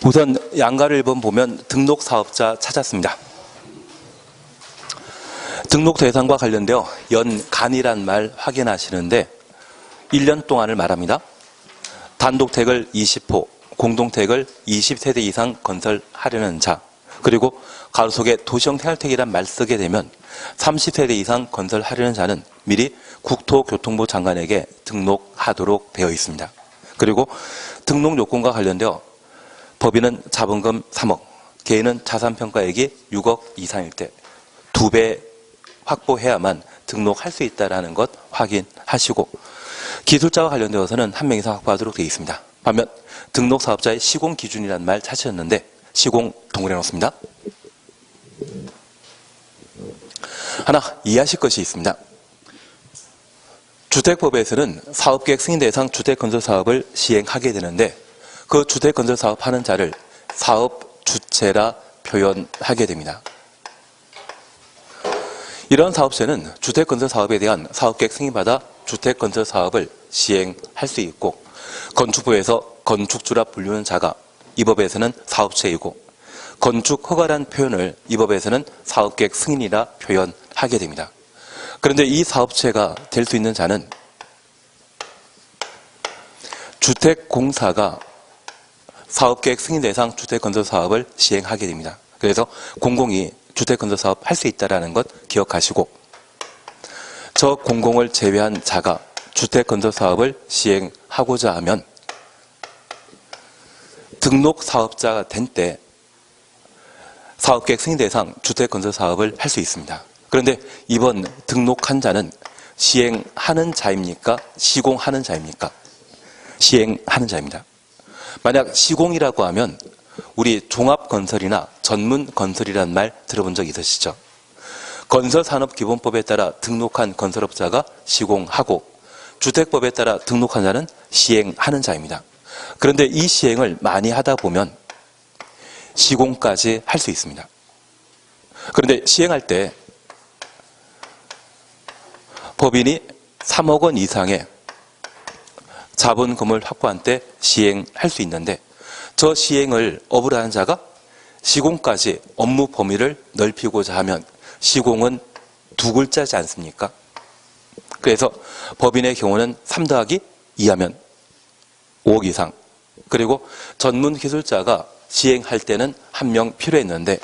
우선 양가를 1번 보면 등록 사업자 찾았습니다. 등록 대상과 관련되어 연간이란 말 확인하시는데 1년 동안을 말합니다. 단독택을 20호, 공동택을 20세대 이상 건설하려는 자, 그리고 가로 속에 도시형 생활택이란 말 쓰게 되면 30세대 이상 건설하려는 자는 미리 국토교통부 장관에게 등록하도록 되어 있습니다. 그리고 등록 요건과 관련되어 법인은 자본금 3억, 개인은 자산평가액이 6억 이상일 때 2배 확보해야만 등록할 수 있다는 것 확인하시고, 기술자와 관련되어서는 1명 이상 확보하도록 되어 있습니다. 반면 등록 사업자의 시공 기준이라는 말 찾으셨는데 시공 동그래 놓습니다. 하나 이해하실 것이 있습니다. 주택법에서는 사업계획 승인 대상 주택건설사업을 시행하게 되는데 그 주택건설사업 하는 자를 사업주체라 표현하게 됩니다. 이런 사업체는 주택건설사업에 대한 사업계획 승인받아 주택건설사업을 시행할 수 있고, 건축부에서 건축주라 불리는 자가 이 법에서는 사업체이고, 건축허가란 표현을 이 법에서는 사업계획 승인이라 표현하게 됩니다. 그런데 이 사업체가 될 수 있는 자는 주택공사가 사업계획 승인 대상 주택건설사업을 시행하게 됩니다. 그래서 공공이 주택건설사업 할 수 있다는 것 기억하시고, 저 공공을 제외한 자가 주택건설사업을 시행하고자 하면 등록사업자가 된 때 사업계획 승인 대상 주택건설사업을 할 수 있습니다. 그런데 이번 등록한 자는 시행하는 자입니까? 시공하는 자입니까? 시행하는 자입니다. 만약 시공이라고 하면 우리 종합건설이나 전문건설이라는 말 들어본 적 있으시죠? 건설산업기본법에 따라 등록한 건설업자가 시공하고 주택법에 따라 등록한 자는 시행하는 자입니다. 그런데 이 시행을 많이 하다 보면 시공까지 할 수 있습니다. 그런데 시행할 때 법인이 3억 원 이상의 자본금을 확보한 때 시행할 수 있는데, 저 시행을 업으로 하는 자가 시공까지 업무 범위를 넓히고자 하면 시공은 2글자지 않습니까? 그래서 법인의 경우는 3 더하기 2하면 5억 이상, 그리고 전문기술자가 시행할 때는 1명 필요했는데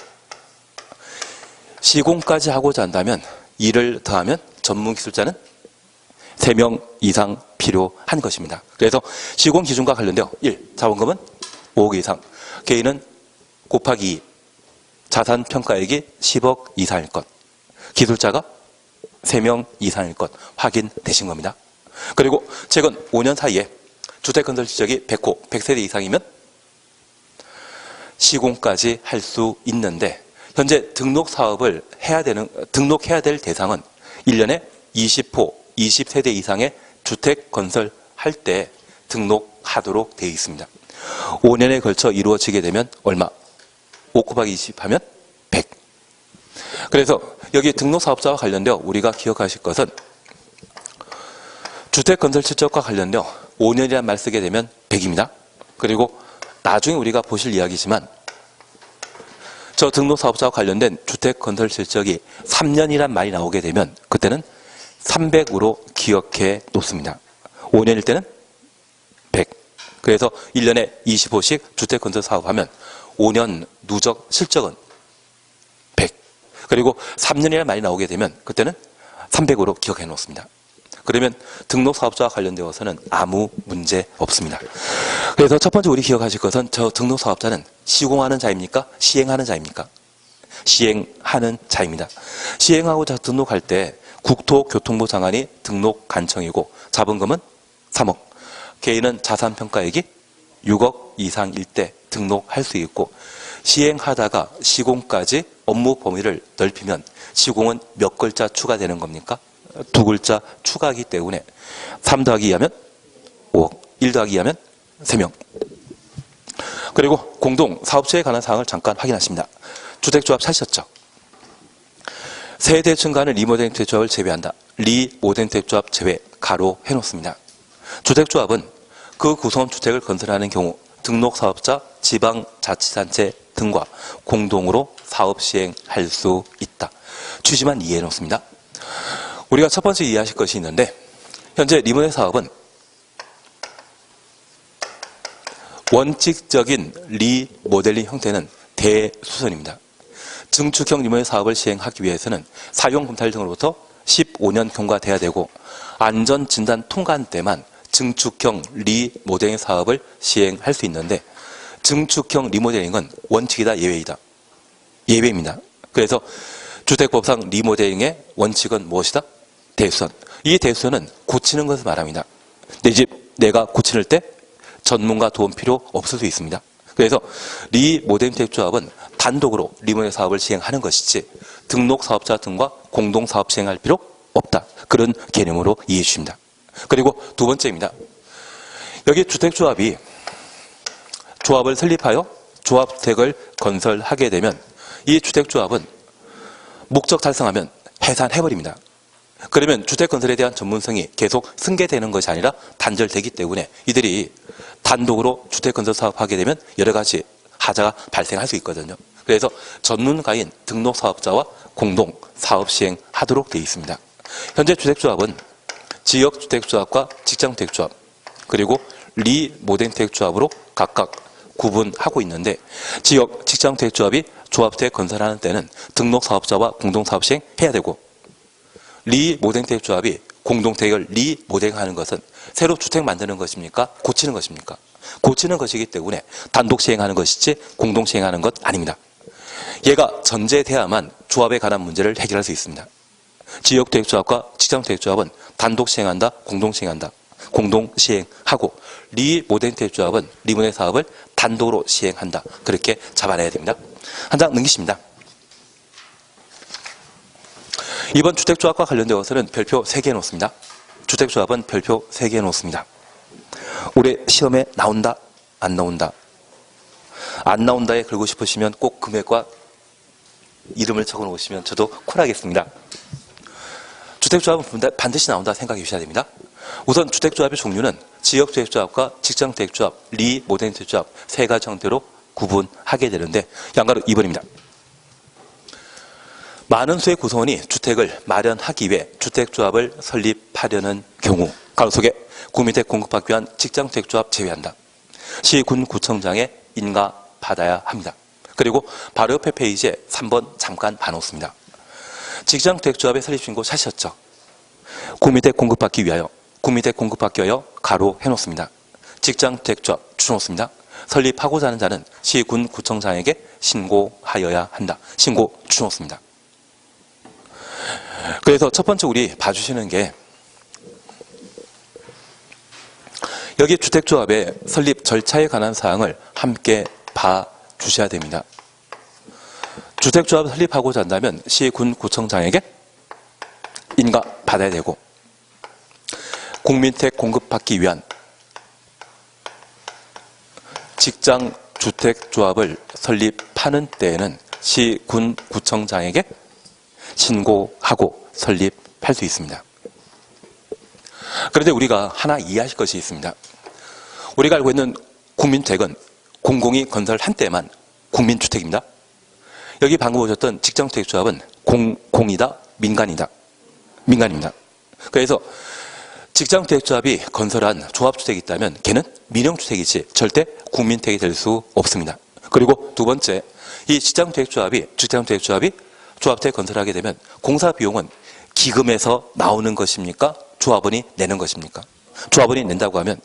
시공까지 하고자 한다면 2를 더하면 전문기술자는 3명 이상 필요한 것입니다. 그래서 시공 기준과 관련되어 1. 자본금은 5억 이상, 개인은 곱하기 2, 자산평가액이 10억 이상일 것, 기술자가 3명 이상일 것 확인되신 겁니다. 그리고 최근 5년 사이에 주택건설 지적이 100호, 100세대 이상이면 시공까지 할 수 있는데, 현재 등록해야 될 대상은 1년에 20호, 20세대 이상의 주택 건설할 때 등록하도록 되어 있습니다. 5년에 걸쳐 이루어지게 되면 얼마? 5 곱하기 20 하면 100. 그래서 여기 등록사업자와 관련되어 우리가 기억하실 것은 주택건설 실적과 관련되어 5년이라는 말 쓰게 되면 100입니다. 그리고 나중에 우리가 보실 이야기지만 저 등록사업자와 관련된 주택건설 실적이 3년이란 말이 나오게 되면 그때는 300으로 기억해 놓습니다. 5년일 때는 100. 그래서 1년에 25씩 주택건설 사업하면 5년 누적 실적은 100. 그리고 3년이란 말이 나오게 되면 그때는 300으로 기억해 놓습니다. 그러면 등록사업자와 관련되어서는 아무 문제 없습니다. 그래서 첫 번째 우리 기억하실 것은 저 등록사업자는 시공하는 자입니까? 시행하는 자입니까? 시행하는 자입니다. 시행하고자 등록할 때 국토교통부 장관이 등록 간청이고 자본금은 3억, 개인은 자산평가액이 6억 이상일 때 등록할 수 있고, 시행하다가 시공까지 업무 범위를 넓히면 시공은 몇 글자 추가되는 겁니까? 2글자 추가하기 때문에 3 더하기 2하면 5억, 1 더하기 2하면 3명. 그리고 공동사업체에 관한 사항을 잠깐 확인하십니다. 주택조합 찾으셨죠? 세대층 간의 리모델링 주택조합을 제외한다. 리모델링 주택조합 제외 가로 해놓습니다. 주택조합은 그 구성원 주택을 건설하는 경우 등록사업자 지방자치단체 등과 공동으로 사업 시행할 수 있다. 취지만 이해해 놓습니다. 우리가 첫 번째 이해하실 것이 있는데, 현재 리모델 사업은 원칙적인 리모델링 형태는 대수선입니다. 증축형 리모델 사업을 시행하기 위해서는 사용검찰 등으로부터 15년 경과돼야 되고, 안전진단 통과한 때만 증축형 리모델링 사업을 시행할 수 있는데, 증축형 리모델링은 원칙이다, 예외이다. 예외입니다. 그래서 주택법상 리모델링의 원칙은 무엇이다? 대수선. 이 대수선은 고치는 것을 말합니다. 내 집 내가 고치는 때 전문가 도움 필요 없을 수 있습니다. 그래서 리모델링 주택조합은 단독으로 리모델링 사업을 시행하는 것이지 등록 사업자 등과 공동 사업 시행할 필요 없다. 그런 개념으로 이해해 주십니다. 그리고 두 번째입니다. 여기 주택조합이 조합을 설립하여 조합주택을 건설하게 되면 이 주택조합은 목적 달성하면 해산해버립니다. 그러면 주택건설에 대한 전문성이 계속 승계되는 것이 아니라 단절되기 때문에 이들이 단독으로 주택건설 사업하게 되면 여러 가지 하자가 발생할 수 있거든요. 그래서 전문가인 등록사업자와 공동 사업 시행하도록 되어 있습니다. 현재 주택조합은 지역주택조합과 직장주택조합 그리고 리모델링 주택조합으로 각각 구분하고 있는데, 지역 직장주택조합이 조합주택 건설하는 때는 등록사업자와 공동사업 시행해야 되고, 리모델링 주택조합이 공동택을 리모델링하는 것은 새로 주택 만드는 것입니까? 고치는 것입니까? 고치는 것이기 때문에 단독 시행하는 것이지 공동 시행하는 것 아닙니다. 얘가 전제돼야만 조합에 관한 문제를 해결할 수 있습니다. 지역주택조합과 직장주택조합은 단독 시행한다, 공동 시행한다. 공동 시행하고, 리모델링 주택조합은 리모델링 사업을 단독으로 시행한다. 그렇게 잡아내야 됩니다. 한 장 넘기십니다. 이번 주택조합과 관련되어서는 별표 3개 놓습니다. 주택조합은 별표 3개 놓습니다. 올해 시험에 나온다, 안 나온다. 안 나온다에 걸고 싶으시면 꼭 금액과 이름을 적어 놓으시면 저도 콜하겠습니다. 주택조합은 반드시 나온다 생각해 주셔야 됩니다. 우선 주택조합의 종류는 지역주택조합과 직장주택조합, 리모델링 주택조합 세 가지 형태로 구분하게 되는데, 양가로 2번입니다. 많은 수의 구성원이 주택을 마련하기 위해 주택조합을 설립하려는 경우 가로 속에 구민택 공급받기 위한 직장주택조합 제외한다. 시군구청장에 인가받아야 합니다. 그리고 바로 옆에 페이지에 3번 잠깐 봐놓습니다. 직장주택조합의 설립신고 찾으셨죠? 구민택 공급받기 위하여, 구민택 공급받기 위하여 가로 해놓습니다. 직장주택조합 줄여놓습니다. 설립하고자 하는 자는 시군구청장에게 신고하여야 한다. 신고 줄여놓습니다. 그래서 첫 번째 우리 봐주시는 게, 여기 주택조합의 설립 절차에 관한 사항을 함께 봐주셔야 됩니다. 주택조합을 설립하고자 한다면 시군구청장에게 인가받아야 되고, 국민택 공급받기 위한 직장주택조합을 설립하는 때에는 시군구청장에게 신고하고 설립할 수 있습니다. 그런데 우리가 하나 이해하실 것이 있습니다. 우리가 알고 있는 국민주택은 공공이 건설한 때만 국민주택입니다. 여기 방금 보셨던 직장주택조합은 공이다, 민간이다. 민간입니다. 그래서 직장주택조합이 건설한 조합주택이 있다면 걔는 민영주택이지 절대 국민택이 될 수 없습니다. 그리고 두 번째, 이 직장주택조합이 조합주택 건설하게 되면 공사 비용은 기금에서 나오는 것입니까? 조합원이 내는 것입니까? 조합원이 낸다고 하면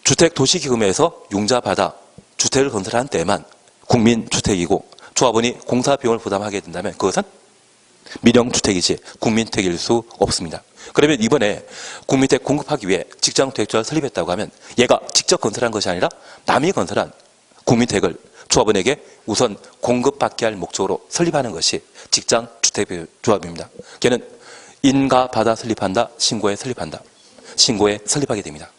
주택도시기금에서 융자받아 주택을 건설하는 때만 국민주택이고, 조합원이 공사 비용을 부담하게 된다면 그것은 민영주택이지 국민택일 수 없습니다. 그러면 이번에 국민택 공급하기 위해 직장주택조합을 설립했다고 하면 얘가 직접 건설한 것이 아니라 남이 건설한 국민택을 조합원에게 우선 공급받게 할 목적으로 설립하는 것이 직장주택조합입니다. 걔는 인가받아 설립한다, 신고에 설립한다. 신고에 설립하게 됩니다.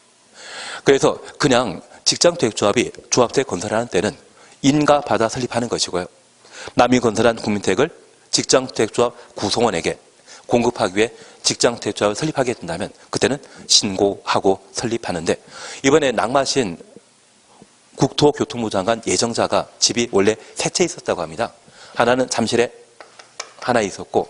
그래서 그냥 직장주택조합이 조합주택 건설하는 때는 인가받아 설립하는 것이고요. 남이 건설한 국민택을 직장주택조합 구성원에게 공급하기 위해 직장주택조합을 설립하게 된다면 그때는 신고하고 설립하는데, 이번에 낙마하신 국토교통부 장관 예정자가 집이 원래 세 채 있었다고 합니다. 하나는 잠실에 하나 있었고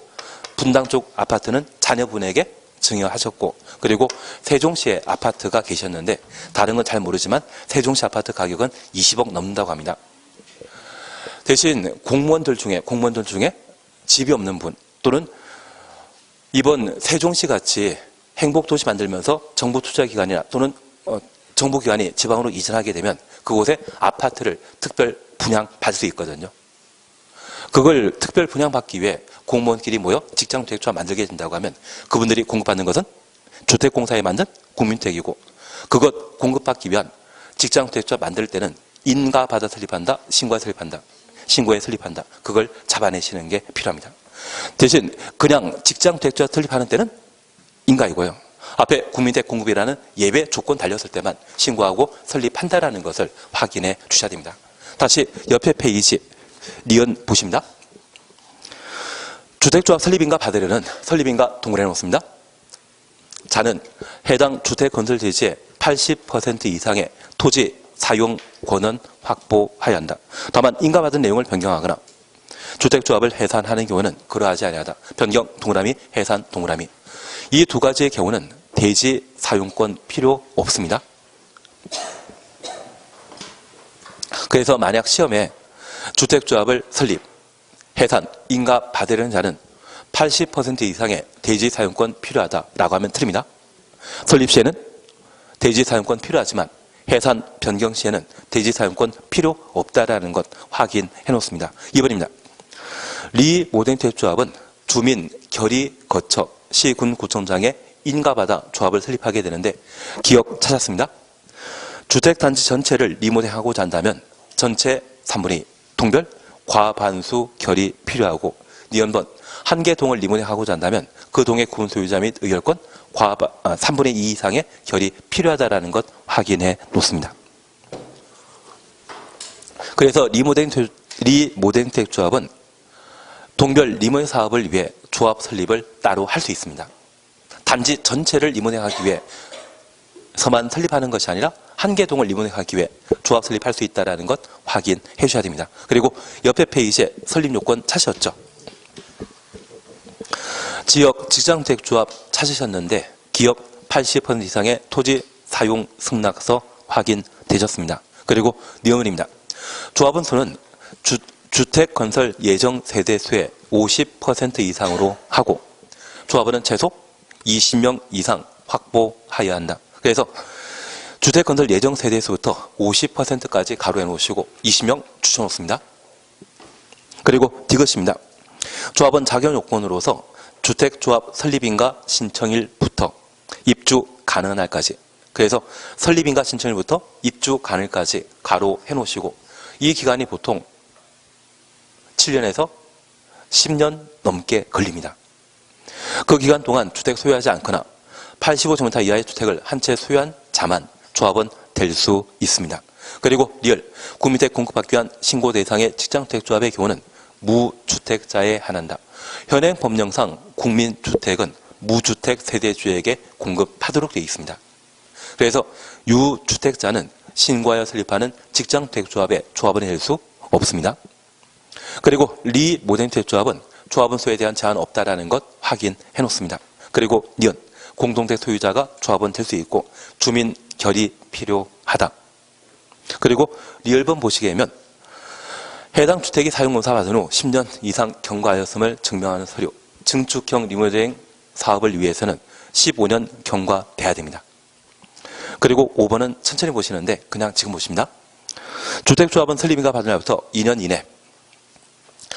분당 쪽 아파트는 자녀분에게 증여하셨고 그리고 세종시에 아파트가 계셨는데 다른 건 잘 모르지만 세종시 아파트 가격은 20억 넘는다고 합니다. 대신 공무원들 중에 집이 없는 분 또는 이번 세종시 같이 행복도시 만들면서 정부 투자기관이나 또는 정부기관이 지방으로 이전하게 되면 그곳에 아파트를 특별 분양받을 수 있거든요. 그걸 특별 분양받기 위해 공무원끼리 모여 직장주택조합 만들게 된다고 하면 그분들이 공급받는 것은 주택공사에 만든 국민주택이고 그것 공급받기 위한 직장주택조합 만들 때는 인가받아 설립한다, 신고에 설립한다. 그걸 잡아내시는 게 필요합니다. 대신 그냥 직장주택조합 설립하는 때는 인가이고요. 앞에 국민주택 공급이라는 예외 조건 달렸을 때만 신고하고 설립한다라는 것을 확인해 주셔야 됩니다. 다시 옆에 페이지 니은 보십니다. 주택조합 설립인가 받으려는 설립인가 동그라미 놓습니다. 자는 해당 주택건설 대지의 80% 이상의 토지 사용 권은 확보해야 한다. 다만 인가받은 내용을 변경하거나 주택조합을 해산하는 경우는 그러하지 아니하다. 변경 동그라미, 해산 동그라미. 이 두 가지의 경우는 대지 사용권 필요 없습니다. 그래서 만약 시험에 주택조합을 설립, 해산, 인가 받으려는 자는 80% 이상의 대지 사용권 필요하다라고 하면 틀립니다. 설립 시에는 대지 사용권 필요하지만 해산, 변경 시에는 대지 사용권 필요 없다라는 것 확인해 놓습니다. 2번입니다. 리 모den주택조합은 주민 결의 거쳐 시군 구청장에 인가받아 조합을 설립하게 되는데 기억 찾았습니다. 주택단지 전체를 리모델하고자 한다면 전체 3분의 2 동별 과반수 결의 필요하고 니은번 한 개 동을 리모델하고자 한다면 그 동의 구분 소유자 및 의결권 3분의 2 이상의 결의 필요하다라는 것 확인해 놓습니다. 그래서 리모델주택조합은 동별 리모델 사업을 위해 조합 설립을 따로 할 수 있습니다. 단지 전체를 리모델하기 위해서만 설립하는 것이 아니라 한 개 동을 리모델하기 위해 조합 설립할 수 있다는 것 확인해 주셔야 됩니다. 그리고 옆에 페이지에 설립 요건 찾으셨죠? 지역 직장주택조합 찾으셨는데 기업 80% 이상의 토지 사용 승낙서 확인되셨습니다. 그리고 니은입니다. 조합원 수는 주택건설 예정 세대수의 50% 이상으로 하고 조합원은 최소 20명 이상 확보해야 한다. 그래서 주택건설 예정 세대수부터 50%까지 가로해 놓으시고 20명 추천 놓습니다. 그리고 디귿입니다. 조합원 자격 요건으로서 주택조합 설립인가 신청일부터 입주 가능한 날까지 그래서 설립인가 신청일부터 입주 가능일까지 가로해 놓으시고 이 기간이 보통 7년에서 10년 넘게 걸립니다. 그 기간 동안 주택 소유하지 않거나 85제곱미터 이하의 주택을 한 채 소유한 자만 조합원 될 수 있습니다. 그리고 리얼 국민주택 공급받기 위한 신고 대상의 직장주택조합의 경우는 무주택자에 한한다. 현행 법령상 국민주택은 무주택 세대주에게 공급하도록 되어 있습니다. 그래서 유주택자는 신고하여 설립하는 직장주택조합의 조합원이 될 수 없습니다. 그리고 리 모덴주택조합은 조합원 수에 대한 제한 없다라는 것 확인해 놓습니다. 그리고 니은 공동택 소유자가 조합원 될 수 있고 주민 결의 필요하다. 그리고 리얼번 보시게 되면 해당 주택이 사용공사 받은 후 10년 이상 경과하였음을 증명하는 서류, 증축형 리모델링 사업을 위해서는 15년 경과돼야 됩니다. 그리고 5번은 천천히 보시는데 그냥 지금 보십니다. 주택조합은 설립인가 받은 날부터 2년 이내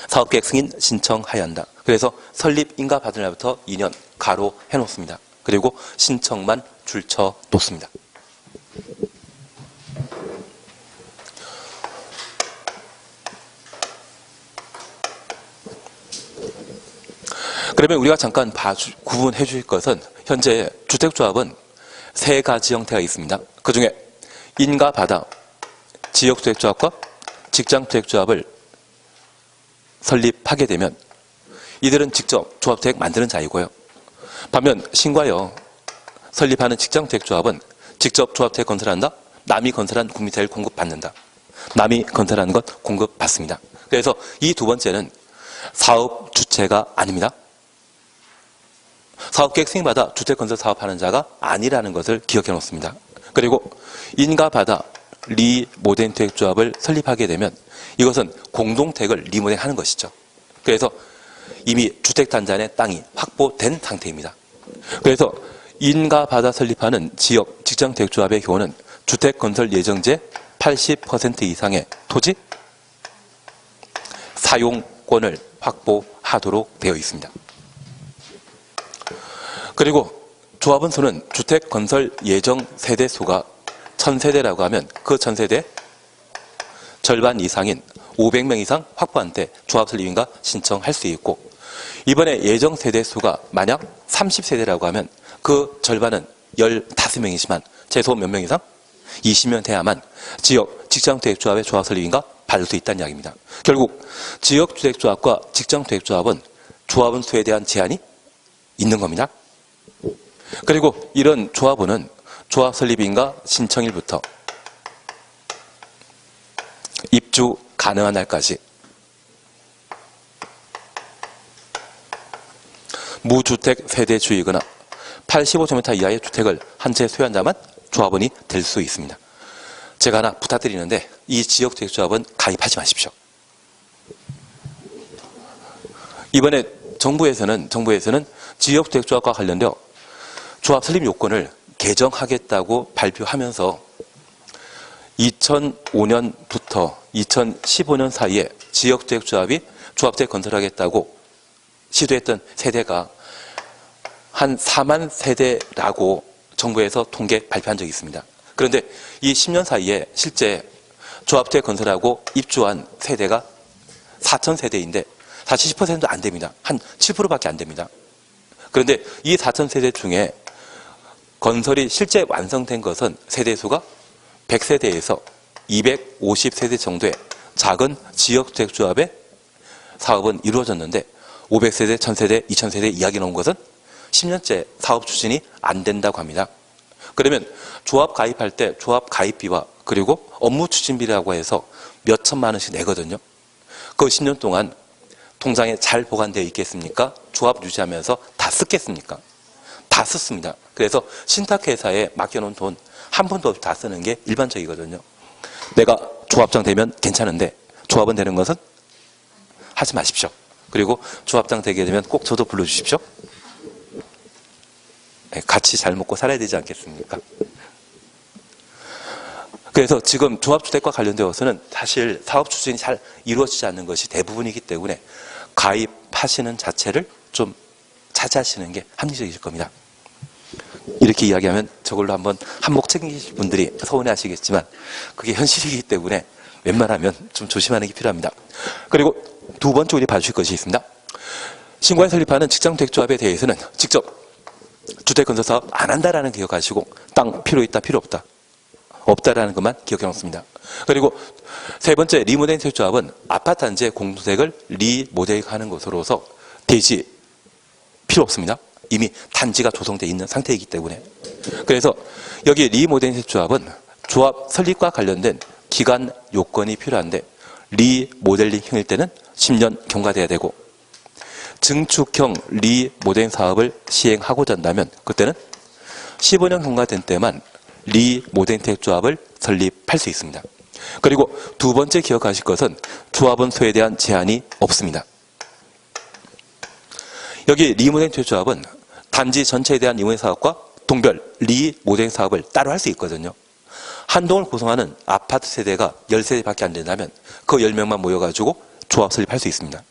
사업계획 승인 신청해야 한다. 그래서 설립인가 받은 날부터 2년 가로 해놓습니다. 그리고 신청만 줄쳐 놓습니다. 그러면 우리가 잠깐 구분해 주실 것은 현재 주택조합은 세 가지 형태가 있습니다. 그 중에 인가받아 지역주택조합과 직장주택조합을 설립하게 되면 이들은 직접 조합주택 만드는 자이고요. 반면 신고하여 설립하는 직장주택조합은 직접 조합주택 건설한다, 남이 건설한 국민차를 공급받는다. 남이 건설하는 것 공급받습니다. 그래서 이 두 번째는 사업 주체가 아닙니다. 사업계획 승인받아 주택건설 사업하는 자가 아니라는 것을 기억해 놓습니다. 그리고 인가받아 리모델링주택조합을 설립하게 되면 이것은 공동택을 리모델링하는 것이죠. 그래서 이미 주택단지안의 땅이 확보된 상태입니다. 그래서 인가받아 설립하는 지역 직장택조합의 경우는 주택건설 예정지의 80% 이상의 토지 사용권을 확보하도록 되어 있습니다. 그리고 조합원 수는 주택건설 예정 세대 수가 1000세대라고 하면 그 1000세대 절반 이상인 500명 이상 확보한 때 조합 설립인가 신청할 수 있고, 이번에 예정 세대 수가 만약 30세대라고 하면 그 절반은 15명이지만 최소 몇 명 이상? 20명 돼야만 지역 직장주택조합의 조합 설립인가 받을 수 있다는 이야기입니다. 결국 지역주택조합과 직장주택조합은 조합원 수에 대한 제한이 있는 겁니다. 그리고 이런 조합원은 조합 설립인가 신청일부터 입주 가능한 날까지 무주택 세대주이거나 85제곱미터 이하의 주택을 한 채 소유한 자만 조합원이 될 수 있습니다. 제가 하나 부탁드리는데 이 지역주택조합은 가입하지 마십시오. 이번에 정부에서는 지역주택조합과 관련되어 조합 설립 요건을 개정하겠다고 발표하면서 2005년부터 2015년 사이에 지역주택조합이 조합주택 건설하겠다고 시도했던 세대가 한 4만 세대라고 정부에서 통계 발표한 적이 있습니다. 그런데 이 10년 사이에 실제 조합주택 건설하고 입주한 세대가 4,000세대인데 사실 10%도 안 됩니다. 한 7%밖에 안 됩니다. 그런데 이 4,000세대 중에 건설이 실제 완성된 것은 세대수가 100세대에서 250세대 정도의 작은 지역주택조합의 사업은 이루어졌는데 500세대, 1000세대, 2000세대 이야기 나온 것은 10년째 사업 추진이 안 된다고 합니다. 그러면 조합 가입할 때 조합 가입비와 그리고 업무 추진비라고 해서 몇 천만 원씩 내거든요. 그 10년 동안 통장에 잘 보관되어 있겠습니까? 조합 유지하면서 다 쓰겠습니까? 다 썼습니다. 그래서 신탁회사에 맡겨놓은 돈 한 푼도 없이 다 쓰는 게 일반적이거든요. 내가 조합장 되면 괜찮은데 조합원 되는 것은 하지 마십시오. 그리고 조합장 되게 되면 꼭 저도 불러주십시오. 같이 잘 먹고 살아야 되지 않겠습니까? 그래서 지금 조합주택과 관련되어서는 사실 사업 추진이 잘 이루어지지 않는 것이 대부분이기 때문에 가입하시는 자체를 좀 자제하시는 게 합리적이실 겁니다. 이렇게 이야기하면 저걸로 한번 한몫 챙기실 분들이 서운해하시겠지만 그게 현실이기 때문에 웬만하면 좀 조심하는 게 필요합니다. 그리고 두 번째 우리 봐주실 것이 있습니다. 신고에 설립하는 직장주택조합에 대해서는 직접 주택건설사업 안 한다라는 기억하시고 땅 필요 있다 필요 없다 없다라는 것만 기억해 놓습니다. 그리고 세 번째 리모델링 주택조합은 아파트 단지의 공동택을 리모델링하는 것으로서 대지 필요 없습니다. 이미 단지가 조성되어 있는 상태이기 때문에. 그래서 여기 리모델링 조합은 조합 설립과 관련된 기간 요건이 필요한데 리모델링형일 때는 10년 경과돼야 되고 증축형 리모델링 사업을 시행하고자 한다면 그때는 15년 경과된 때만 리모델링 조합을 설립할 수 있습니다. 그리고 두 번째 기억하실 것은 조합원 수에 대한 제한이 없습니다. 여기 리모델링 조합은 단지 전체에 대한 리모델링 사업과 동별 리모델링 사업을 따로 할 수 있거든요. 한 동을 구성하는 아파트 세대가 10세대밖에 안 된다면 그 10명만 모여가지고 조합 설립할 수 있습니다.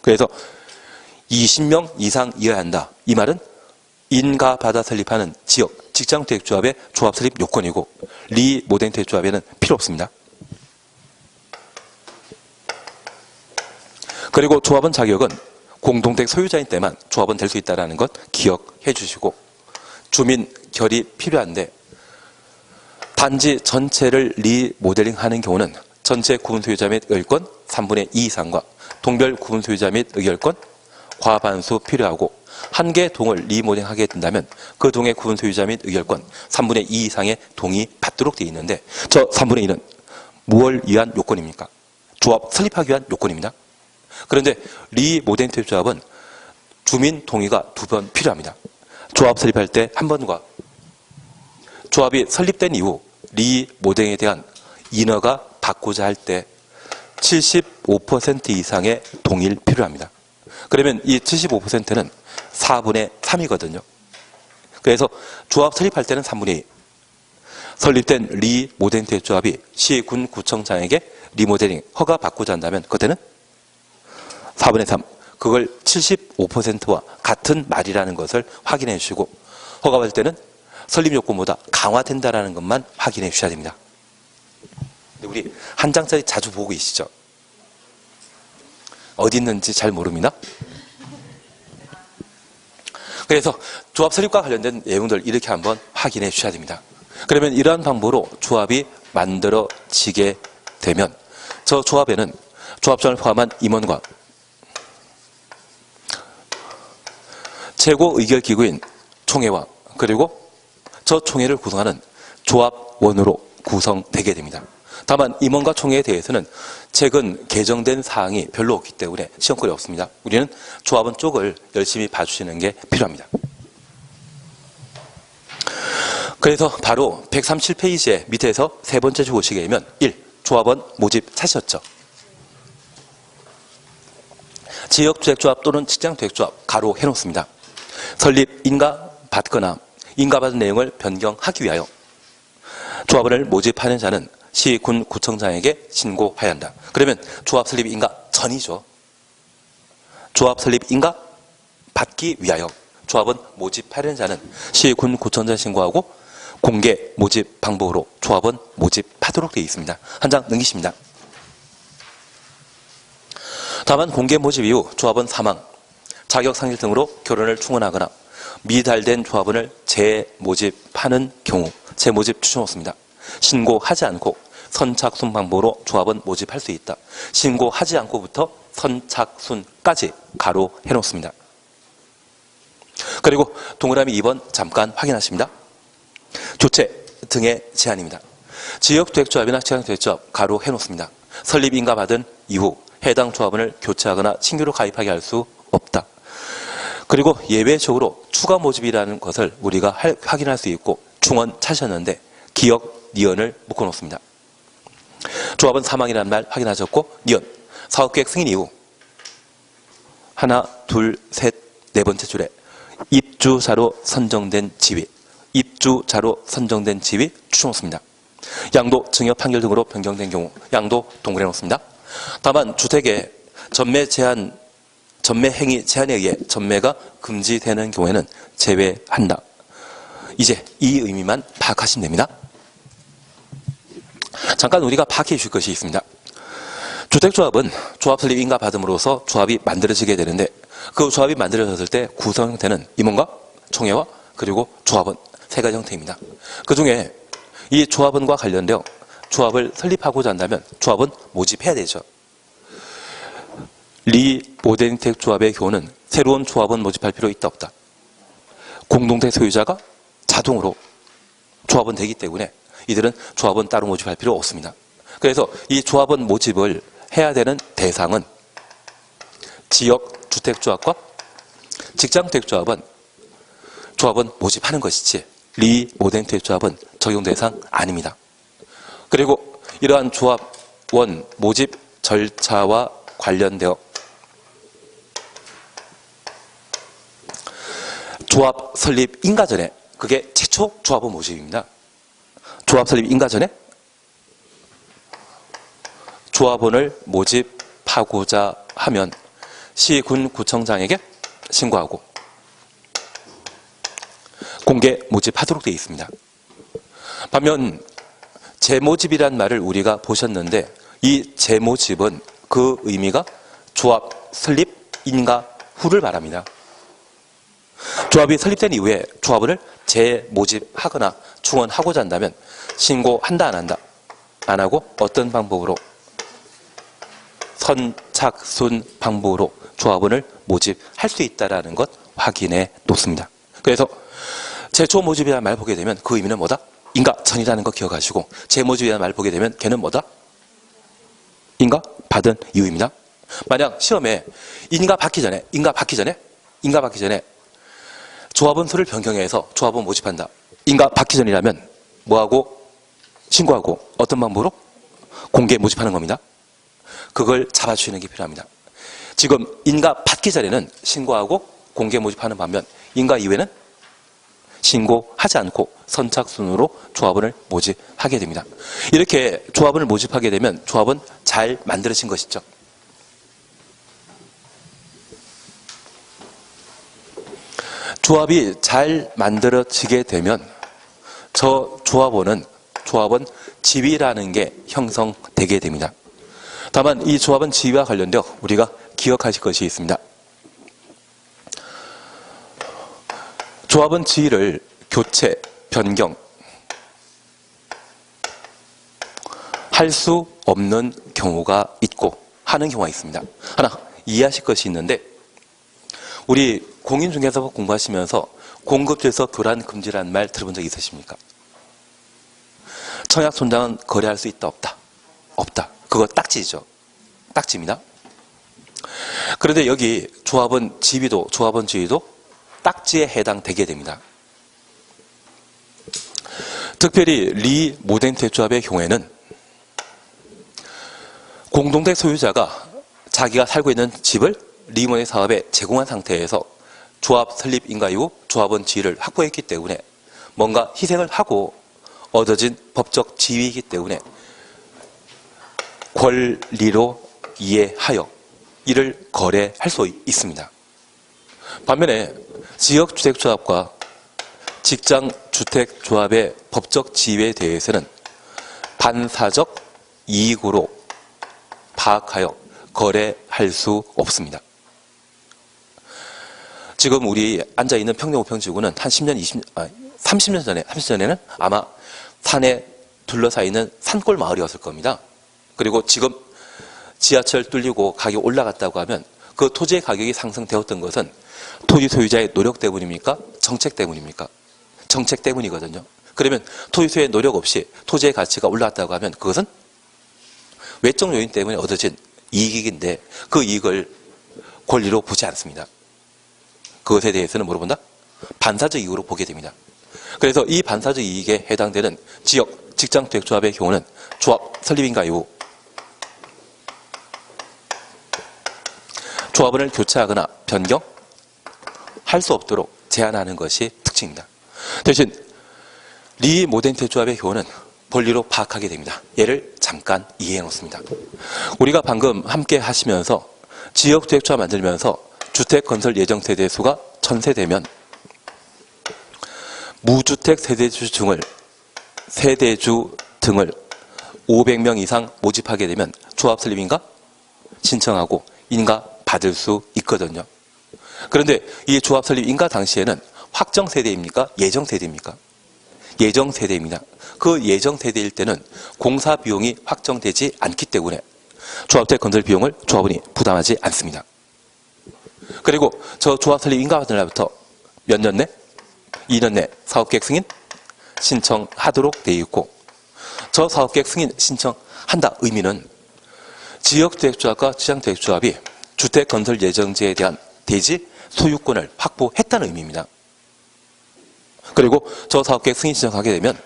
그래서 20명 이상이어야 한다. 이 말은 인가받아 설립하는 지역 직장주택조합의 조합 설립 요건이고 리모델링 조합에는 필요 없습니다. 그리고 조합원 자격은 공동택 소유자인 때만 조합원 될 수 있다는 것 기억해 주시고 주민 결이 필요한데 단지 전체를 리모델링하는 경우는 전체 구분 소유자 및 의결권 3분의 2 이상과 동별 구분 소유자 및 의결권 과반수 필요하고 한 개 동을 리모델링하게 된다면 그 동의 구분 소유자 및 의결권 3분의 2 이상의 동의 받도록 되어 있는데 저 3분의 1은 무엇을 위한 요건입니까? 조합 설립하기 위한 요건입니다. 그런데 리모델링 조합은 주민 동의가 2번 필요합니다. 조합 설립할 때 한 번과 조합이 설립된 이후 리모델링에 대한 인허가 받고자 할 때 75% 이상의 동의를 필요합니다. 그러면 이 75%는 4분의 3이거든요. 그래서 조합 설립할 때는 3분의 2. 설립된 리모델링 조합이 시, 군, 구청장에게 리모델링 허가 받고자 한다면 그때는 4분의 3. 그걸 75%와 같은 말이라는 것을 확인해 주시고 허가받을 때는 설립 요건보다 강화된다는 것만 확인해 주셔야 됩니다. 우리 한 장짜리 자주 보고 계시죠? 어디 있는지 잘 모릅니다. 그래서 조합 설립과 관련된 내용들 이렇게 한번 확인해 주셔야 됩니다. 그러면 이러한 방법으로 조합이 만들어지게 되면 저 조합에는 조합장을 포함한 임원과 최고 의결기구인 총회와 그리고 저 총회를 구성하는 조합원으로 구성되게 됩니다. 다만 임원과 총회에 대해서는 최근 개정된 사항이 별로 없기 때문에 시험권이 없습니다. 우리는 조합원 쪽을 열심히 봐주시는 게 필요합니다. 그래서 바로 137페이지의 밑에서 세 번째 줄 보시게 되면 1. 조합원 모집 찾으셨죠? 지역주택조합 또는 직장주택조합 가로 해놓습니다. 설립 인가 받거나 인가받은 내용을 변경하기 위하여 조합원을 모집하는 자는 시, 군, 구청장에게 신고해야 한다. 그러면 조합 설립 인가 전이죠. 조합 설립 인가 받기 위하여 조합원 모집하려는 자는 시, 군, 구청장에 신고하고 공개 모집 방법으로 조합원 모집하도록 되어 있습니다. 한 장 넘기십니다. 다만 공개 모집 이후 조합원 사망, 자격 상실 등으로 결혼을 충원하거나 미달된 조합원을 재모집하는 경우 재모집 추천없습니다. 신고하지 않고 선착순 방법으로 조합원 모집할 수 있다. 신고하지 않고부터 선착순까지 가로 해놓습니다. 그리고 동그라미 2번 잠깐 확인하십니다. 교체 등의 제한입니다. 지역주택조합이나 지역주택조합 가로 해놓습니다. 설립 인가 받은 이후 해당 조합원을 교체하거나 신규로 가입하게 할 수 없다. 그리고 예외적으로 추가 모집이라는 것을 우리가 확인할 수 있고 충원 찾으셨는데 기억, 니언을 묶어놓습니다. 조합원 사망이라는 말 확인하셨고 니언, 사업계획 승인 이후 하나, 둘, 셋, 네 번째 줄에 입주자로 선정된 지위, 입주자로 선정된 지위 추천놓습니다. 양도, 증여, 판결 등으로 변경된 경우 양도 동그래 놓습니다. 다만 주택의 전매 행위 제한에 의해 전매가 금지되는 경우에는 제외한다. 이제 이 의미만 파악하시면 됩니다. 잠깐 우리가 파악해 주실 것이 있습니다. 주택조합은 조합 설립 인가 받음으로써 조합이 만들어지게 되는데 그 조합이 만들어졌을 때 구성 형태는 임원과 총회와 그리고 조합원 세 가지 형태입니다. 그 중에 이 조합원과 관련되어 조합을 설립하고자 한다면 조합은 모집해야 되죠. 리모델링 조합의 경우는 새로운 조합원 모집할 필요 있다 없다. 공동택 소유자가 자동으로 조합원 되기 때문에 이들은 조합원 따로 모집할 필요 없습니다. 그래서 이 조합원 모집을 해야 되는 대상은 지역주택조합과 직장주택조합은 조합원 모집하는 것이지 리모델링 조합은 적용 대상 아닙니다. 그리고 이러한 조합원 모집 절차와 관련되어 조합 설립 인가 전에 그게 최초 조합원 모집입니다. 조합 설립 인가 전에 조합원을 모집하고자 하면 시, 군, 구청장에게 신고하고 공개 모집하도록 되어 있습니다. 반면 재모집이란 말을 우리가 보셨는데 이 재모집은 그 의미가 조합 설립 인가 후를 말합니다. 조합이 설립된 이후에 조합원을 재모집하거나 충원하고자 한다면 신고한다 안 한다? 안 하고 어떤 방법으로? 선착순 방법으로 조합원을 모집할 수 있다는 것 확인해 놓습니다. 그래서 최초 모집이라는 말 보게 되면 그 의미는 뭐다? 인가천이라는 거 기억하시고, 재모집이라는 말 보게 되면 걔는 뭐다? 인가 받은 이유입니다. 만약 시험에 인가 받기 전에 조합원 수를 변경해서 조합원 모집한다. 인가 받기 전이라면 뭐하고? 신고하고 어떤 방법으로? 공개 모집하는 겁니다. 그걸 잡아주시는 게 필요합니다. 지금 인가 받기 전에는 신고하고 공개 모집하는 반면 인가 이후에는 신고하지 않고 선착순으로 조합원을 모집하게 됩니다. 이렇게 조합원을 모집하게 되면 조합은 잘 만들어진 것이죠. 조합이 잘 만들어지게 되면 저 조합원 지위라는 게 형성되게 됩니다. 다만 이 조합원 지위와 관련되어 우리가 기억하실 것이 있습니다. 조합원 지위를 교체, 변경 할 수 없는 경우가 있고 하는 경우가 있습니다. 하나 이해하실 것이 있는데, 우리 공인중개사 공부하시면서 공급질서 교란 금지라는 말 들어본 적 있으십니까? 청약 손장은 거래할 수 있다 없다? 없다. 그거 딱지죠. 딱지입니다. 그런데 여기 조합원 지위도 딱지에 해당되게 됩니다. 특별히 리 모덴테 조합의 경우에는 공동택 소유자가 자기가 살고 있는 집을 리모덴 사업에 제공한 상태에서 조합 설립 인가 이후 조합원 지위를 확보했기 때문에 뭔가 희생을 하고 얻어진 법적 지위이기 때문에 권리로 이해하여 이를 거래할 수 있습니다. 반면에 지역주택조합과 직장주택조합의 법적 지위에 대해서는 반사적 이익으로 파악하여 거래할 수 없습니다. 지금 우리 앉아있는 평택우평지구는 한 30년 전에는 아마 산에 둘러싸여 있는 산골 마을이었을 겁니다. 그리고 지금 지하철 뚫리고 가격이 올라갔다고 하면 그 토지의 가격이 상승되었던 것은 토지 소유자의 노력 때문입니까? 정책 때문입니까? 정책 때문이거든요. 그러면 토지 소유의 노력 없이 토지의 가치가 올라갔다고 하면 그것은 외적 요인 때문에 얻어진 이익인데 그 이익을 권리로 보지 않습니다. 그것에 대해서는 물어본다? 반사적 이익으로 보게 됩니다. 그래서 이 반사적 이익에 해당되는 지역, 직장주택조합의 경우는 조합 설립인가 이후 조합원을 교체하거나 변경할 수 없도록 제한하는 것이 특징입니다. 대신 리 모덴테 조합의 경우는 권리로 파악하게 됩니다. 예를 잠깐 이해해 놓습니다. 우리가 방금 함께 하시면서 지역주택조합 만들면서 주택건설 예정 세대수가 1000세대면 무주택 세대주 등을 500명 이상 모집하게 되면 조합 설립인가 신청하고 인가 받을 수 있거든요. 그런데 이 조합 설립 인가 당시에는 확정 세대입니까? 예정 세대입니까? 예정 세대입니다. 그 예정 세대일 때는 공사 비용이 확정되지 않기 때문에 조합주택 건설 비용을 조합원이 부담하지 않습니다. 그리고 저 조합 설립 인가 받은 날부터 몇 년 내? 2년 내 사업계획 승인 신청하도록 되어 있고, 저 사업계획 승인 신청한다 의미는 지역주택조합과 지장주택조합이 주택건설 예정지에 대한 대지 소유권을 확보했다는 의미입니다. 그리고 저 사업계획 승인 신청하게 되면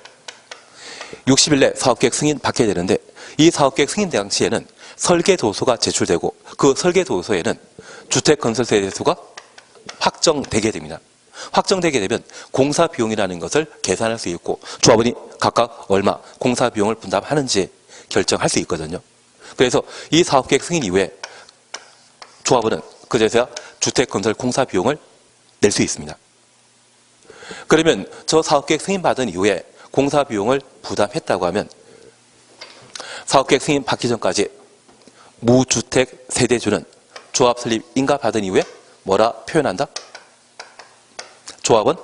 60일 내 사업계획 승인 받게 되는데, 이 사업계획 승인 당시에는 설계도서가 제출되고 그 설계도서에는 주택건설 세대수가 확정되게 됩니다. 확정되게 되면 공사 비용이라는 것을 계산할 수 있고 조합원이 각각 얼마 공사 비용을 분담하는지 결정할 수 있거든요. 그래서 이 사업계획 승인 이후에 조합원은 그제서야 주택건설 공사 비용을 낼 수 있습니다. 그러면 저 사업계획 승인 받은 이후에 공사 비용을 부담했다고 하면 사업계획 승인 받기 전까지 무주택 세대주는 조합 설립 인가 받은 이후에 뭐라 표현한다? 조합원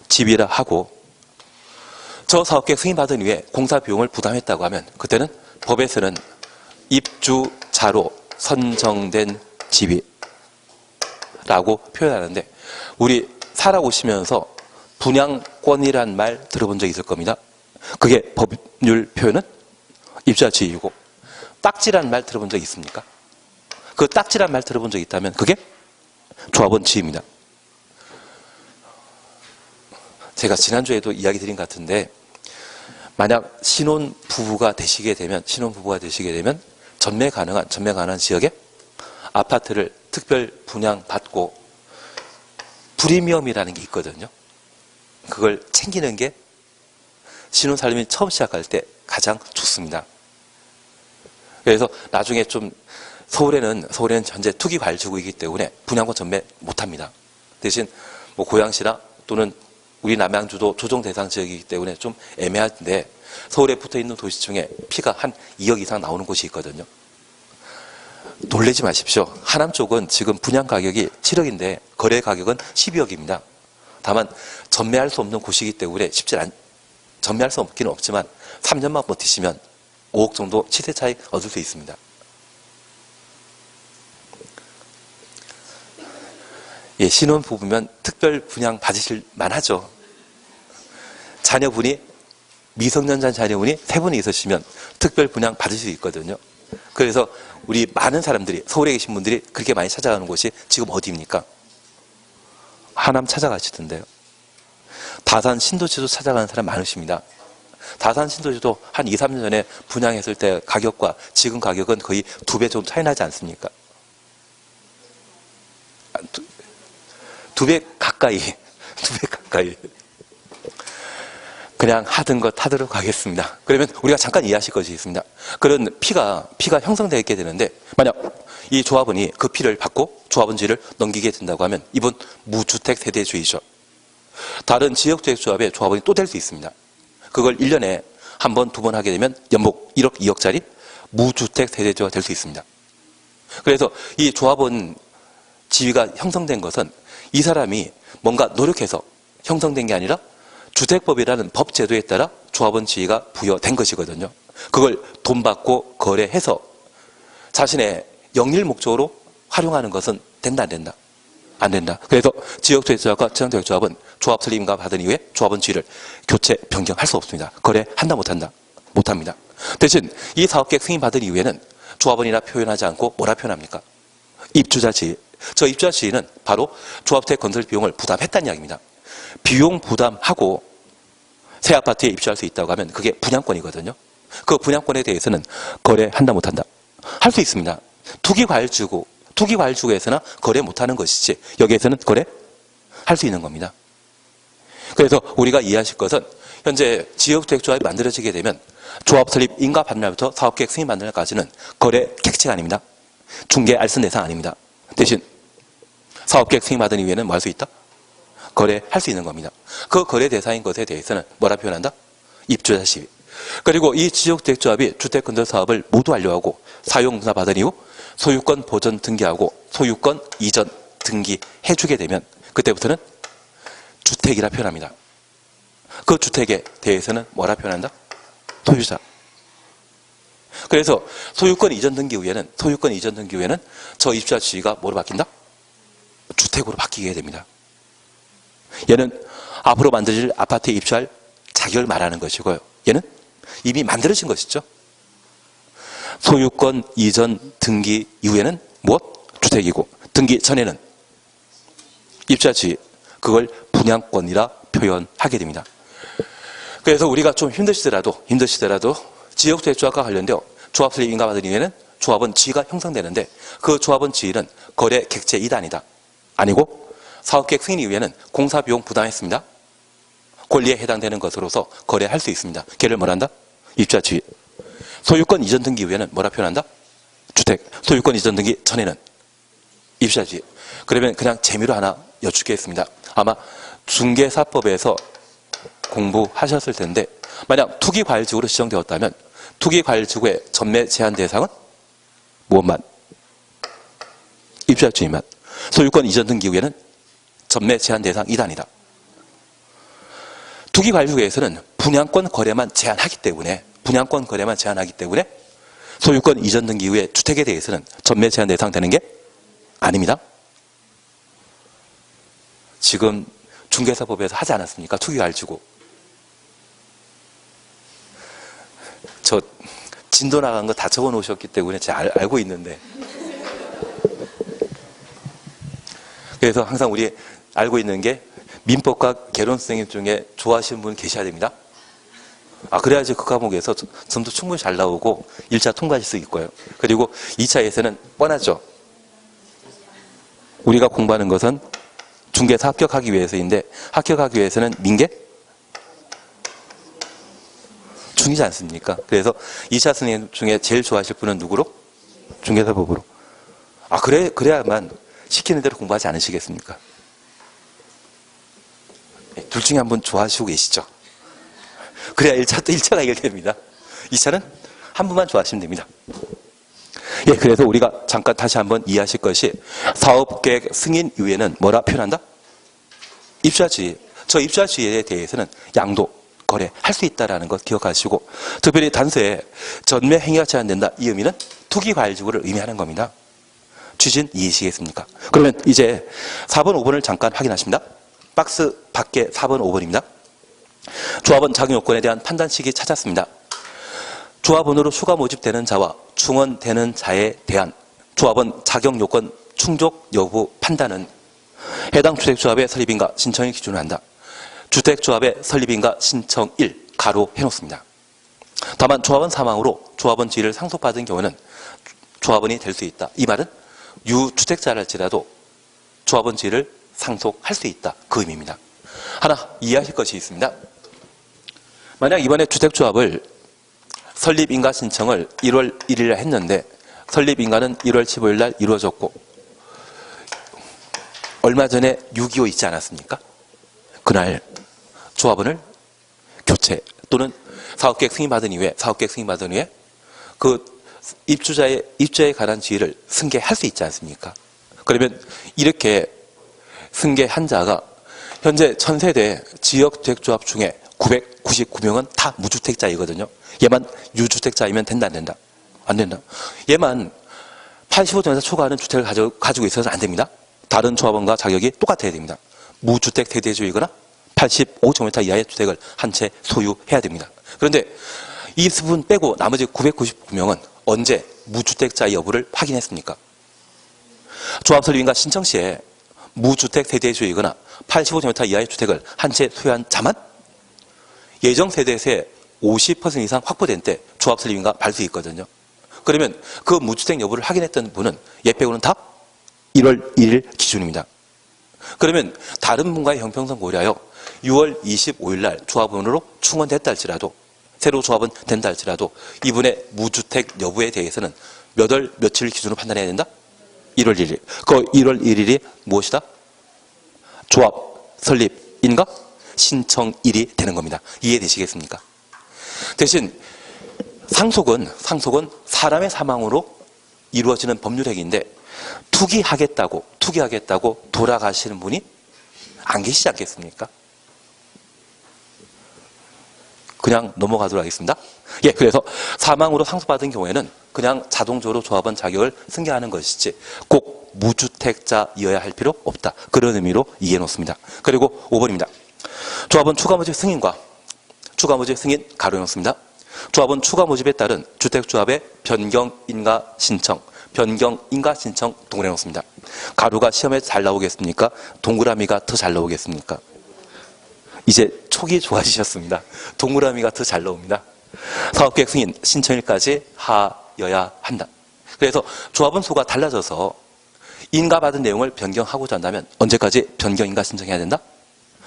지위라 하고, 저 사업계획 승인 받은 이후에 공사 비용을 부담했다고 하면 그때는 법에서는 입주자로 선정된 지위, 라고 표현하는데, 우리 살아오시면서 분양권이란 말 들어본 적 있을 겁니다. 그게 법률 표현은 입주자 지위이고, 딱지란 말 들어본 적 있습니까? 그 딱지란 말 들어본 적 있다면 그게 조합원 지위입니다. 제가 지난주에도 이야기 드린 것 같은데, 만약 신혼부부가 되시게 되면 전매 가능한 지역에 아파트를 특별 분양받고 프리미엄이라는 게 있거든요. 그걸 챙기는 게 신혼살림이 처음 시작할 때 가장 좋습니다. 그래서 나중에 좀 서울에는 현재 투기과일지구이기 때문에 분양권 전매 못합니다. 대신 뭐 고양시나 또는 우리 남양주도 조정 대상 지역이기 때문에 좀 애매한데, 서울에 붙어있는 도시 중에 피가 한 2억 이상 나오는 곳이 있거든요. 놀라지 마십시오. 하남 쪽은 지금 분양 가격이 7억인데 거래 가격은 12억입니다. 다만 전매할 수 없는 곳이기 때문에 전매할 수 없기는 없지만 3년만 버티시면 5억 정도 시세 차익 얻을 수 있습니다. 예, 신혼부부면 특별 분양 받으실 만하죠. 미성년자 자녀분이 3분이 있으시면 특별 분양 받을 수 있거든요. 그래서 우리 많은 사람들이, 서울에 계신 분들이 그렇게 많이 찾아가는 곳이 지금 어디입니까? 하남 찾아가시던데요. 다산 신도시도 찾아가는 사람 많으십니다. 다산 신도시도 한 2, 3년 전에 분양했을 때 가격과 지금 가격은 거의 2배 정도 차이 나지 않습니까? 2배 가까이. 그냥 하던 것 하도록 하겠습니다. 그러면 우리가 잠깐 이해하실 것이 있습니다. 그런 피가 형성되게 되는데, 만약 이 조합원이 그 피를 받고 조합원지를 넘기게 된다고 하면 이분 무주택 세대주의죠. 다른 지역주택조합의 조합원이 또 될 수 있습니다. 그걸 1년에 한 번, 2번 하게 되면 연봉 1억, 2억짜리 무주택 세대주가 될 수 있습니다. 그래서 이 조합원 지위가 형성된 것은 이 사람이 뭔가 노력해서 형성된 게 아니라 주택법이라는 법 제도에 따라 조합원 지위가 부여된 것이거든요. 그걸 돈 받고 거래해서 자신의 영일 목적으로 활용하는 것은 된다, 안 된다? 안 된다. 그래서 지역주택조합과 지방주택조합은 조합 설립인가 받은 이후에 조합원 지위를 교체, 변경할 수 없습니다. 거래한다, 못한다? 못합니다. 대신 이 사업계획 승인받은 이후에는 조합원이라 표현하지 않고 뭐라 표현합니까? 입주자 지위. 저 입주자 지위는 바로 조합주택 건설 비용을 부담했다는 이야기입니다. 비용 부담하고 새 아파트에 입주할 수 있다고 하면 그게 분양권이거든요. 그 분양권에 대해서는 거래한다, 못한다? 할 수 있습니다. 투기과일지구에서나 거래 못하는 것이지 여기에서는 거래할 수 있는 겁니다. 그래서 우리가 이해하실 것은 현재 지역주택조합이 만들어지게 되면 조합 설립 인가 받는 날부터 사업계획 승인 받는 날까지는 거래 객체가 아닙니다. 중개 알선 대상 아닙니다. 대신 사업계획 승인 받은 이후에는 뭐 할 수 있다? 거래할 수 있는 겁니다. 그 거래 대상인 것에 대해서는 뭐라 표현한다? 입주자 시위. 그리고 이 지역주택조합이 주택건설 사업을 모두 완료하고 사용분사 받은 이후 소유권 보전 등기하고 소유권 이전 등기해주게 되면 그때부터는 주택이라 표현합니다. 그 주택에 대해서는 뭐라 표현한다? 소유자. 그래서 소유권 이전 등기 후에는 저 입주자 지위가 뭐로 바뀐다? 주택으로 바뀌게 됩니다. 얘는 앞으로 만들어질 아파트에 입주할 자격을 말하는 것이고요. 얘는 이미 만들어진 것이죠. 소유권 이전 등기 이후에는 무엇? 주택이고, 등기 전에는 입주자 지위, 그걸 분양권이라 표현하게 됩니다. 그래서 우리가 좀 힘드시더라도 지역주택조합과 관련되어 조합 설립 인가 받은 이후에는 조합원 지위가 형성되는데 그 조합원 지위는 거래 객체 2단이다. 아니고 사업계획 승인 이후에는 공사비용 부담했습니다. 권리에 해당되는 것으로서 거래할 수 있습니다. 걔를 뭐란다? 입주자 지위. 소유권 이전 등기 이후에는 뭐라 표현한다? 주택. 소유권 이전 등기 전에는 입주자 지위. 그러면 그냥 재미로 하나 여쭙겠습니다. 아마 중개사법에서 공부하셨을 텐데, 만약 투기과일지구로 지정되었다면 투기과일지구의 전매 제한 대상은 무엇만? 입주자 지위만. 소유권 이전 등기 이후에는 전매 제한 대상 2단이다. 투기과일지구에서는 분양권 거래만 제한하기 때문에 소유권 이전 등기 이후에 주택에 대해서는 전매 제한 대상 되는 게 아닙니다. 지금 중개사법에서 하지 않았습니까? 투기가해지고. 저 진도 나간 거 다 적어 놓으셨기 때문에 제가 알고 있는데. 그래서 항상 우리 알고 있는 게 민법과 개론 선생님 중에 좋아하시는 분 계셔야 됩니다. 그래야지 그 과목에서 점도 충분히 잘 나오고 1차 통과하실 수 있고요. 그리고 2차에서는 뻔하죠. 우리가 공부하는 것은 중개사 합격하기 위해서인데 합격하기 위해서는 민계? 중이지 않습니까? 그래서 2차 선생님 중에 제일 좋아하실 분은 누구로? 중개사법으로. 그래야만 시키는 대로 공부하지 않으시겠습니까? 둘 중에 한 분 좋아하시고 계시죠? 그래야 1차가 해결됩니다. 2차는 한 분만 좋아하시면 됩니다. 예, 그래서 우리가 잠깐 다시 한번 이해하실 것이 사업계획 승인 이후에는 뭐라 표현한다? 입주자주의. 저 입주자주의에 대해서는 양도, 거래할 수 있다는 것 기억하시고 특별히 단서에 전매 행위가 제한된다. 이 의미는 투기과일지구를 의미하는 겁니다. 취지는 이해하시겠습니까? 그러면 이제 4번, 5번을 잠깐 확인하십니다. 박스 밖에 4번, 5번입니다. 조합원 작용요건에 대한 판단 시기 찾았습니다. 조합원으로 추가 모집되는 자와 충원되는 자에 대한 조합원 자격요건 충족 여부 판단은 해당 주택조합의 설립인가 신청일 기준으로 한다. 주택조합의 설립인가 신청일 가로 해놓습니다. 다만 조합원 사망으로 조합원 지위를 상속받은 경우는 조합원이 될 수 있다. 이 말은 유주택자랄지라도 조합원 지위를 상속할 수 있다. 그 의미입니다. 하나 이해하실 것이 있습니다. 만약 이번에 주택조합을 설립인가 신청을 1월 1일에 했는데 설립인가는 1월 15일 날 이루어졌고 얼마 전에 6.25 있지 않았습니까? 그날 조합원을 교체 또는 사업계획 승인받은 이후에 그 입주자에 관한 지위를 승계할 수 있지 않습니까? 그러면 이렇게 승계한 자가 현재 전세대 지역주택조합 중에 999명은 다 무주택자이거든요. 얘만 유주택자이면 된다, 안 된다? 안 된다. 얘만 85점에서 초과하는 주택을 가지고 있어서는 안 됩니다. 다른 조합원과 자격이 똑같아야 됩니다. 무주택 세대주이거나 85제곱미터 이하의 주택을 한 채 소유해야 됩니다. 그런데 이 부분 빼고 나머지 999명은 언제 무주택자 여부를 확인했습니까? 조합 설립인가 신청 시에 무주택 세대주이거나 85제곱미터 이하의 주택을 한 채 소유한 자만 예정 세대세 50% 이상 확보된 때 조합 설립인가 발수 있거든요. 그러면 그 무주택 여부를 확인했던 분은 얘 빼고는 다 1월 1일 기준입니다. 그러면 다른 분과의 형평성 고려하여 6월 25일 날 조합원으로 충원됐다 할지라도 새로 조합은 된다 할지라도 이분의 무주택 여부에 대해서는 몇 월 며칠 기준으로 판단해야 된다? 1월 1일. 그 1월 1일이 무엇이다? 조합 설립인가? 신청일이 되는 겁니다. 이해되시겠습니까? 대신 상속은 사람의 사망으로 이루어지는 법률행위인데 투기하겠다고 돌아가시는 분이 안 계시지 않겠습니까? 그냥 넘어가도록 하겠습니다. 예, 그래서 사망으로 상속받은 경우에는 그냥 자동적으로 조합원 자격을 승계하는 것이지 꼭 무주택자여야 할 필요 없다. 그런 의미로 이해해 놓습니다. 그리고 5번입니다. 조합원 추가 모집 승인과 추가 모집 승인 가로 놓습니다. 조합원 추가 모집에 따른 주택조합의 변경인가 신청 동그래 놓습니다. 가로가 시험에 잘 나오겠습니까? 동그라미가 더 잘 나오겠습니까? 이제 촉이 좋아지셨습니다. 동그라미가 더 잘 나옵니다. 사업계획 승인 신청일까지 하여야 한다. 그래서 조합원 수가 달라져서 인가받은 내용을 변경하고자 한다면 언제까지 변경인가 신청해야 된다?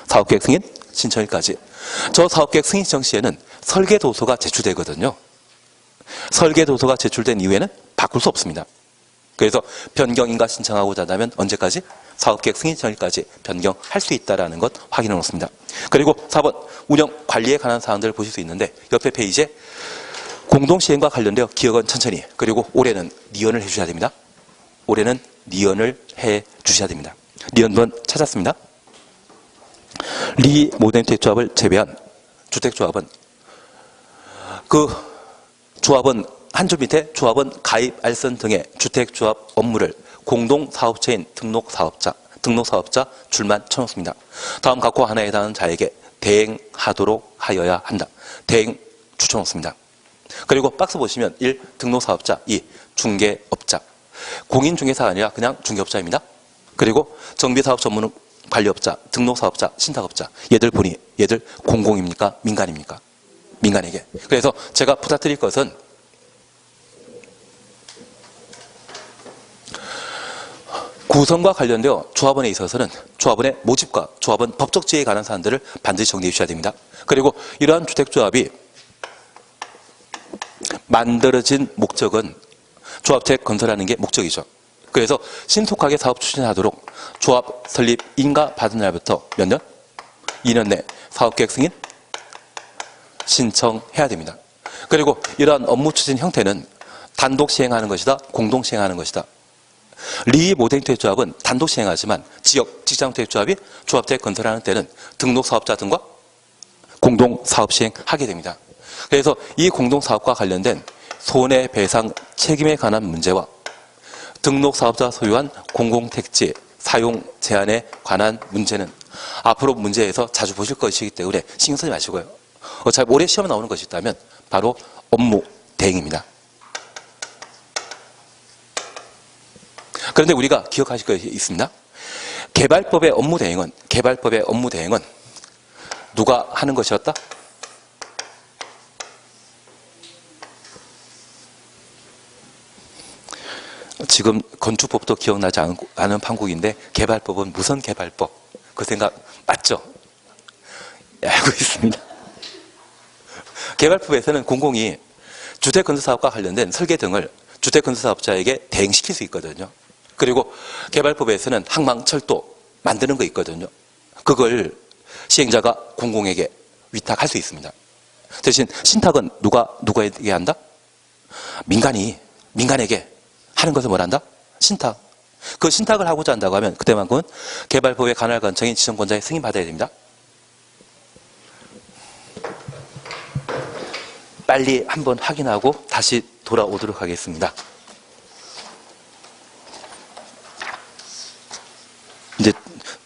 사업계획 승인 신청일까지. 저 사업계획 승인 신청 시에는 설계도서가 제출되거든요. 설계도서가 제출된 이후에는 바꿀 수 없습니다. 그래서 변경인가 신청하고자 한다면 언제까지? 사업계획 승인 신청일까지 변경할 수 있다는 것 확인해 놓습니다. 그리고 4번 운영 관리에 관한 사항들을 보실 수 있는데 옆에 페이지에 공동시행과 관련되어 기억은 천천히 그리고 올해는 니언을 해주셔야 됩니다. 올해는 니언을 해주셔야 됩니다. 니언번 찾았습니다. 리 모든 주택조합을 제외한 주택조합은 그 조합원 한 줄 밑에 조합원 가입 알선 등의 주택조합 업무를 공동사업체인 등록사업자 등록사업자 줄만 쳐놓습니다. 다음 각호 하나에 해당하는 자에게 대행하도록 하여야 한다. 대행 추천놓습니다. 그리고 박스 보시면 1. 등록사업자, 2. 중개업자. 공인중개사가 아니라 그냥 중개업자입니다. 그리고 정비사업 전문 관리업자, 등록사업자, 신탁업자. 얘들 보니 얘들 공공입니까? 민간입니까? 민간에게. 그래서 제가 부탁드릴 것은 구성과 관련되어 조합원에 있어서는 조합원의 모집과 조합원 법적 지위에 관한 사안들을 반드시 정리해 주셔야 됩니다. 그리고 이러한 주택조합이 만들어진 목적은 조합택 건설하는 게 목적이죠. 그래서 신속하게 사업 추진하도록 조합 설립 인가 받은 날부터 몇 년? 2년 내 사업계획 승인 신청해야 됩니다. 그리고 이러한 업무 추진 형태는 단독 시행하는 것이다, 공동 시행하는 것이다. 리 모델 주택조합은 단독 시행하지만 지역 직장주택조합이 조합택 건설하는 때는 등록사업자 등과 공동 사업 시행하게 됩니다. 그래서 이 공동 사업과 관련된 손해배상 책임에 관한 문제와 등록사업자 소유한 공공택지 사용 제한에 관한 문제는 앞으로 문제에서 자주 보실 것이기 때문에 신경 쓰지 마시고요. 어차피 올해 시험에 나오는 것이 있다면 바로 업무 대행입니다. 그런데 우리가 기억하실 것이 있습니다. 개발법의 업무 대행은 누가 하는 것이었다? 지금 건축법도 기억나지 않은 판국인데 개발법은 무슨 개발법? 그 생각 맞죠? 알고 있습니다. 개발법에서는 공공이 주택건설사업과 관련된 설계 등을 주택건설사업자에게 대행시킬 수 있거든요. 그리고 개발법에서는 항망철도 만드는 거 있거든요. 그걸 시행자가 공공에게 위탁할 수 있습니다. 대신 신탁은 누구에게 한다? 민간에게 하는 것을 뭘 한다? 신탁. 그 신탁을 하고자 한다고 하면 그때만큼은 개발법의 관할관청인 지정권자의 승인받아야 됩니다. 빨리 한번 확인하고 다시 돌아오도록 하겠습니다. 이제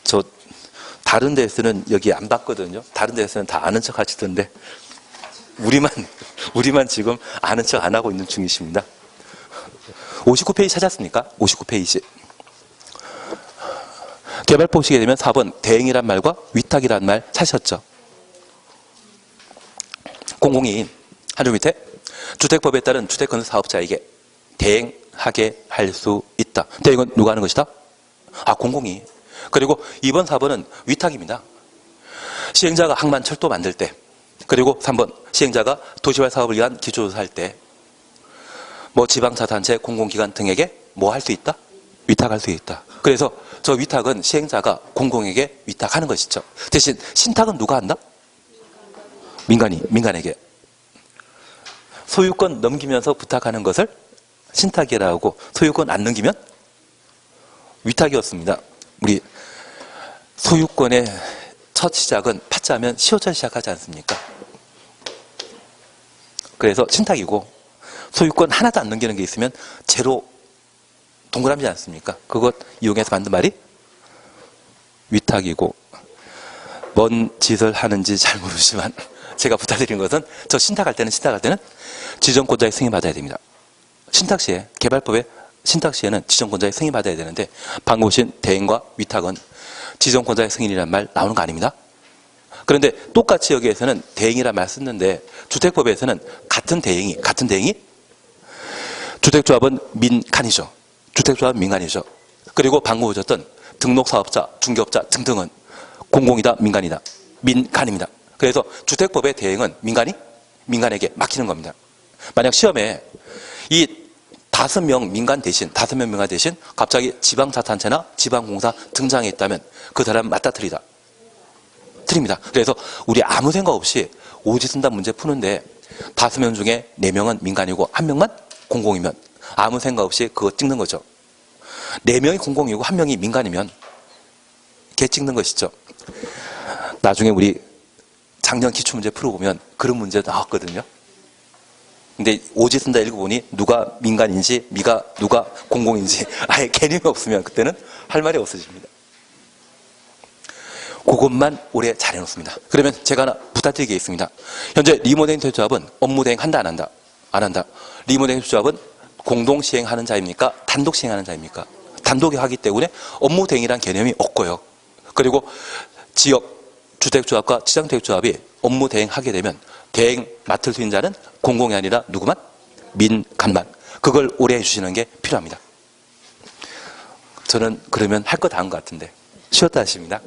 저 다른 데서는 여기 안 봤거든요. 다른 데서는 다 아는 척 하시던데 우리만 지금 아는 척 안 하고 있는 중이십니다. 59페이지 찾았습니까? 59페이지. 개발 보시게 되면 4번 대행이란 말과 위탁이란 말 찾으셨죠? 공공이 한줄 밑에 주택법에 따른 주택건설사업자에게 대행하게 할 수 있다. 대행은 누가 하는 것이다? 공공이. 그리고 2번, 4번은 위탁입니다. 시행자가 항만철도 만들 때, 그리고 3번 시행자가 도시화 사업을 위한 기초조사할 때, 지방자치단체, 공공기관 등에게 뭐 할 수 있다? 위탁할 수 있다. 그래서 저 위탁은 시행자가 공공에게 위탁하는 것이죠. 대신 신탁은 누가 한다? 민간에게. 소유권 넘기면서 부탁하는 것을 신탁이라고 하고 소유권 안 넘기면 위탁이었습니다. 우리 소유권의 첫 시작은 팥자면 시효철 시작하지 않습니까? 그래서 신탁이고 소유권 하나도 안 넘기는 게 있으면 제로 동그라미지 않습니까? 그것 이용해서 만든 말이 위탁이고 뭔 짓을 하는지 잘 모르지만 제가 부탁드린 것은 저 신탁할 때는 지정권자의 승인받아야 됩니다. 신탁 시에 개발법의 신탁 시에는 지정권자의 승인받아야 되는데 방금 보신 대행과 위탁은 지정권자의 승인이라는 말 나오는 거 아닙니다. 그런데 똑같이 여기에서는 대행이라는 말 쓰는데 주택법에서는 같은 대행이 주택조합은 민간이죠. 주택조합은 민간이죠. 그리고 방금 보셨던 등록사업자, 중개업자 등등은 공공이다, 민간입니다. 그래서 주택법의 대행은 민간에게 맡기는 겁니다. 만약 시험에 이 5명 민간 대신 갑자기 지방자치단체나 지방공사 등장해 있다면 그 사람 맞다 틀립니다. 그래서 우리 아무 생각 없이 오지선다 문제 푸는데 5명 중에 4명은 민간이고 1명만 공공이면 아무 생각 없이 그거 찍는 거죠. 4명이 공공이고 1명이 민간이면 걔 찍는 것이죠. 나중에 우리 작년 기출문제 풀어보면 그런 문제도 나왔거든요. 근데 오지선다 읽어보니 누가 민간인지 누가 공공인지 아예 개념이 없으면 그때는 할 말이 없어집니다. 그것만 올해 잘 해놓습니다. 그러면 제가 하나 부탁드리게 있습니다. 현재 리모델링 대조합은 업무 대행한다 안 한다? 안 한다. 리모델링 대조합은 공동 시행하는 자입니까? 단독 시행하는 자입니까? 단독이 하기 때문에 업무 대행이라는 개념이 없고요. 그리고 지역 주택조합과 지상주택조합이 업무 대행하게 되면 대행 맡을 수 있는 자는 공공이 아니라 누구만? 민간만. 그걸 오래 해주시는 게 필요합니다. 저는 그러면 할 거 다 한 것 같은데 쉬었다 하십니다.